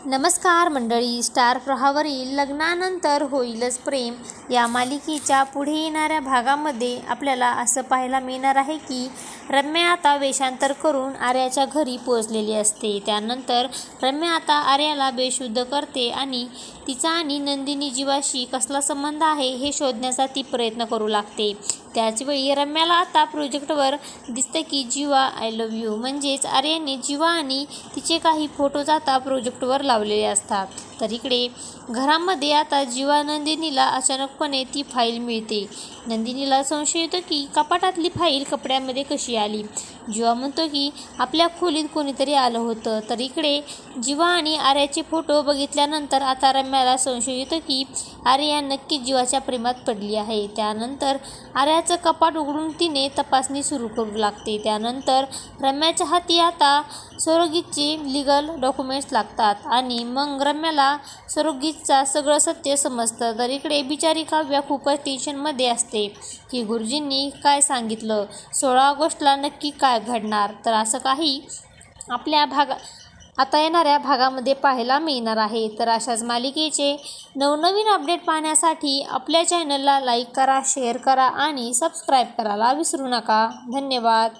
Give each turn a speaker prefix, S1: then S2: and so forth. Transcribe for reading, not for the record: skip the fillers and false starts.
S1: नमस्कार मंडळी. स्टार प्रवाहावरील लग्नानंतर होईलच प्रेम या मालिकेच्या पुढे येणाऱ्या भागामध्ये आपल्याला असं पाहायला मिळणार आहे की रम्या आता वेषांतर करून आर्याच्या घरी पोहोचलेली असते. त्यानंतर रम्या आता आर्याला बेशुद्ध करते आणि तिचा आणि नंदिनी जीवाशी कसला संबंध आहे हे शोधण्याचा ती प्रयत्न करू लागते. त्याचवेळी रम्याला आता प्रोजेक्टवर दिसतं की जीवा आय लव्ह यू म्हणजेच आर्याने जीवा आणि तिचे काही फोटोज आता प्रोजेक्टवर लावलेले असतात. तर इकडे घरामध्ये आता जीवा नंदिनीला अचानकपणे ती फाईल मिळते. नंदिनीला संशय येतो की कपाटातली फाईल कपड्यामध्ये कशी आली. जीवा म्हणतो की आपल्या खोलीत कोणीतरी आलं होतं. तर इकडे जीवा आणि आर्याचे फोटो बघितल्यानंतर आता रम्याला संशय येतो की आर्या नक्कीच जीवाच्या प्रेमात पडली आहे. त्यानंतर आर्याचं कपाट उघडून तिने तपासणी सुरू करू लागते. त्यानंतर रम्याच्या हाती आता सरोगीतचे लिगल डॉक्युमेंट्स लागतात आणि मग रम्याला सरोगीतचा सगळं सत्य समजतं. तर इकडे बिचारी काव्या खूपच टेन्शनमध्ये असते की गुरुजींनी काय सांगितलं, 16 ऑगस्टला नक्की काय घडणार. तर असं काही आपल्या आता येणाऱ्या भागामध्ये पाहायला मिळणार आहे. तर अशाच मालिकेचे नवनवीन अपडेट पाहण्यासाठी आपल्या चॅनलला लाईक करा, शेअर करा आणि सबस्क्राईब करायला विसरू नका. धन्यवाद.